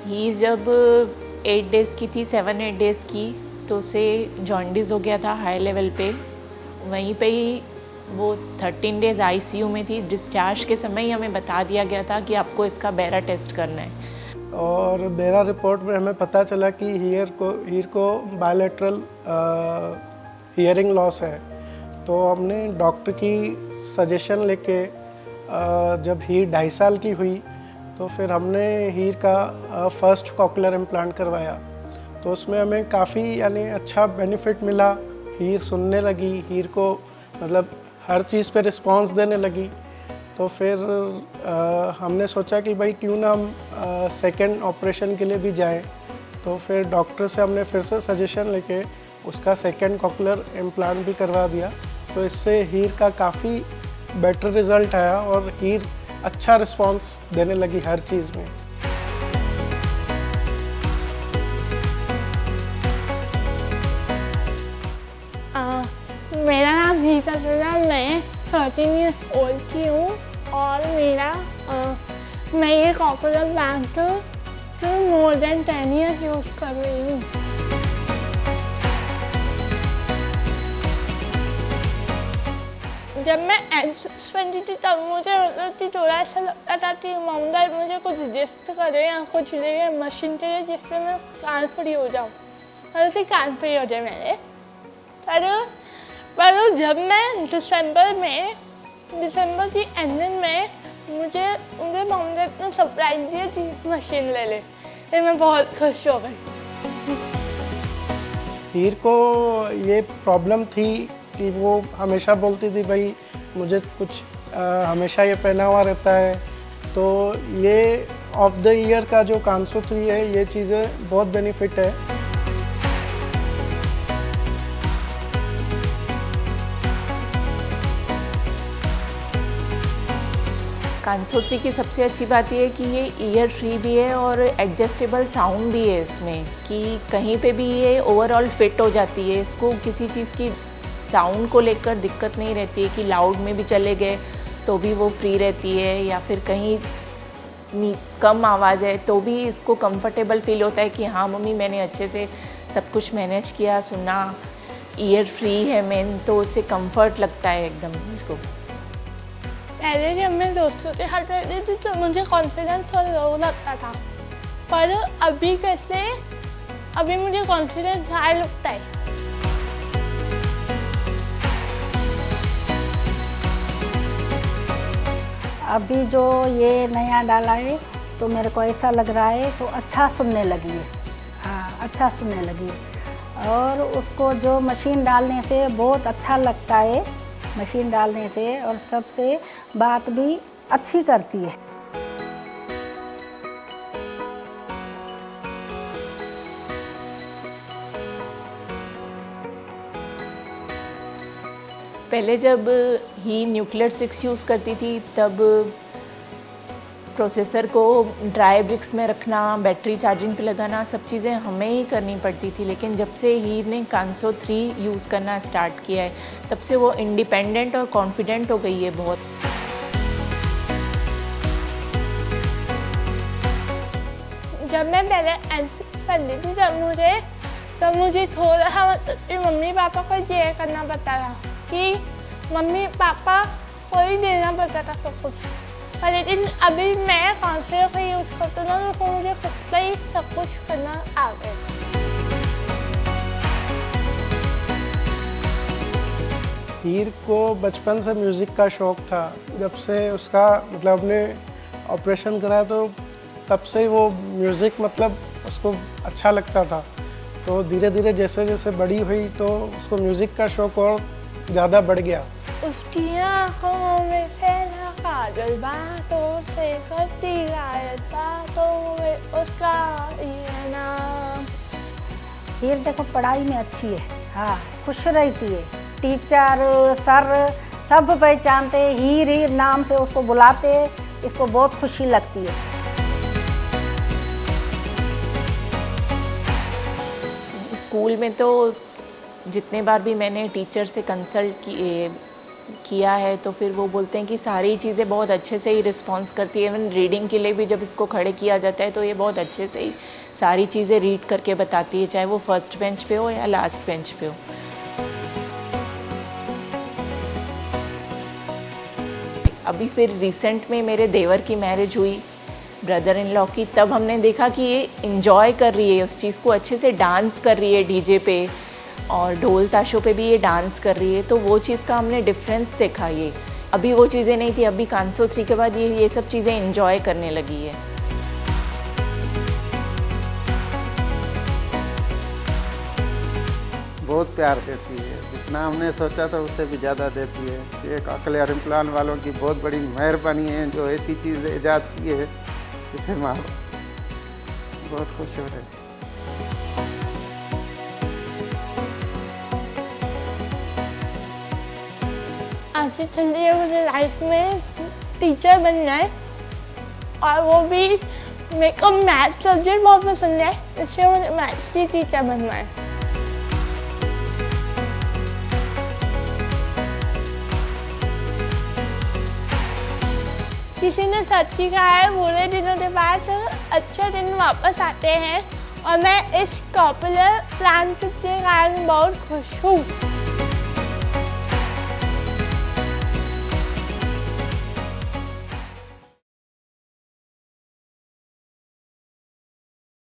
ही जब 8 डेज़ की थी, 7-8 डेज़ की, तो उसे जॉन्डिस हो गया था हाई लेवल पे। वहीं पे ही वो 13 डेज़ आईसीयू में थी। डिस्चार्ज के समय ही हमें बता दिया गया था कि आपको इसका बेरा टेस्ट करना है। और बेरा रिपोर्ट में हमें पता चला कि हीर को बायलैटरल हियरिंग लॉस है। तो हमने डॉक्टर की सजेशन लेके जब हीर 2.5 साल की हुई तो फिर हमने हीर का फर्स्ट कॉकलियर इम्प्लांट करवाया। तो उसमें हमें काफ़ी यानी अच्छा बेनिफिट मिला। हीर सुनने लगी, हीर को मतलब हर चीज़ पे रिस्पॉन्स देने लगी। तो फिर हमने सोचा कि भाई क्यों ना हम सेकेंड ऑपरेशन के लिए भी जाएं। तो फिर डॉक्टर से हमने फिर से सजेशन लेके उसका सेकेंड कॉकलियर इम्प्लांट भी करवा दिया। तो इससे हीर का काफ़ी बेटर रिज़ल्ट आया और हीर अच्छा रिस्पॉन्स देने लगी हर चीज़ में। मेरा नाम रीता है, मैं 13 ईयर्स ओल्ड की हूँ और मैं ये cochlear implant more than 10 years use कर रही हूँ। जब मैं एज थी तब मुझे मतलब थोड़ा ऐसा लगता था कि मॉम डैड मुझे कुछ गिफ्ट करे या कुछ दे मशीन के लिए जिससे मैं कान फ्री हो जाऊँ, मतलब कान फ्री हो जाए मेरे। पर जब मैं दिसंबर की एंडिंग में मुझे मॉम डैड ने सरप्राइज दिया कि मशीन ले ले, फिर मैं बहुत खुश हो गई। हीर को ये प्रॉब्लम थी कि वो हमेशा बोलती थी भाई मुझे कुछ हमेशा ये पहना हुआ रहता है। तो ये ऑफ द ईयर का जो कांसो 3 है, ये चीज़ें बहुत बेनिफिट है। कांसो 3 की सबसे अच्छी बात ये है कि ये ईयर फ्री भी है और एडजस्टेबल साउंड भी है इसमें, कि कहीं पे भी ये ओवरऑल फिट हो जाती है। इसको किसी चीज़ की साउंड को लेकर दिक्कत नहीं रहती है कि लाउड में भी चले गए तो भी वो फ्री रहती है, या फिर कहीं कम आवाज़ है तो भी इसको कंफर्टेबल फील होता है कि हाँ मम्मी मैंने अच्छे से सब कुछ मैनेज किया, सुना। ईयर फ्री है मेन, तो उससे कंफर्ट लगता है एकदम इसको। पहले जब मैं दोस्तों के साथ रहती थी तो मुझे कॉन्फिडेंस थोड़ा लो लगता था, पर अभी मुझे कॉन्फिडेंस हाई लगता है। अभी जो ये नया डाला है तो मेरे को ऐसा लग रहा है तो अच्छा सुनने लगी है। हाँ, अच्छा सुनने लगी है। और उसको जो मशीन डालने से बहुत अच्छा लगता है, मशीन डालने से, और सबसे बात भी अच्छी करती है। पहले जब ही न्यूक्लियर 6 यूज़ करती थी तब प्रोसेसर को ड्राई ब्रिक्स में रखना, बैटरी चार्जिंग पे लगाना, सब चीज़ें हमें ही करनी पड़ती थी। लेकिन जब से हीर ने कांसो 3 यूज़ करना स्टार्ट किया है तब से वो इंडिपेंडेंट और कॉन्फिडेंट हो गई है बहुत। जब मैं पहले एनसीसी करती थी तब मुझे थोड़ा सा मतलब मम्मी पापा को ये करना पड़ता था कि मम्मी पापा को ही देना पड़ता था सब कुछ। पर लेकिन अभी मैं कॉन्फिडेंस का यूज़ करती हूँ तो मुझे खुद से ही सब कुछ करना आ गया। हीर को बचपन से म्यूज़िक का शौक़ था। जब से उसका मतलब हमने ऑपरेशन कराया तो तब से वो म्यूज़िक मतलब उसको अच्छा लगता था। तो धीरे धीरे जैसे जैसे बड़ी हुई तो उसको म्यूज़िक का शौक़ और ज़्यादा बढ़ गया। उसकी आँखों में फैला काजल, बातों से करती सातों में उसका ये नाम। हीर देखो पढ़ाई में अच्छी है, हाँ, खुश रहती है। टीचर सर सब पहचानते, हीर हीर नाम से उसको बुलाते, इसको बहुत खुशी लगती है। स्कूल में तो जितने बार भी मैंने टीचर से कंसल्ट किए, किया है तो फिर वो बोलते हैं कि सारी चीज़ें बहुत अच्छे से ही रिस्पॉन्स करती है। इवन रीडिंग के लिए भी जब इसको खड़े किया जाता है तो ये बहुत अच्छे से ही सारी चीज़ें रीड करके बताती है, चाहे वो फर्स्ट बेंच पे हो या लास्ट बेंच पे हो। अभी फिर रिसेंट में मेरे देवर की मैरिज हुई, ब्रदर इन लॉ की, तब हमने देखा कि ये इंजॉय कर रही है उस चीज़ को, अच्छे से डांस कर रही है डीजे पे और ढोल ताशों पे भी ये डांस कर रही है। तो वो चीज़ का हमने डिफरेंस देखा। ये अभी वो चीज़ें नहीं थी, अभी कांसो 3 के बाद ये सब चीज़ें इंजॉय करने लगी है। बहुत प्यार देती है, जितना हमने सोचा था उससे भी ज़्यादा देती है। एक अकलियर इम्प्लान वालों की बहुत बड़ी मेहरबानी है जो ऐसी चीज़ ईजाद की है, जिसे माँ बहुत खुश हो रहे हैं। आगे चलिए मुझे लाइफ में टीचर बनना है और वो भी मेरे को मैथ सब्जेक्ट बहुत पसंद है, इसलिए मुझे मैथ्स की टीचर बनना है। किसी ने सच ही कहा है, बुरे दिनों के बाद अच्छे दिन वापस आते हैं और मैं इस पॉपुलर प्लान के कारण बहुत खुश हूँ।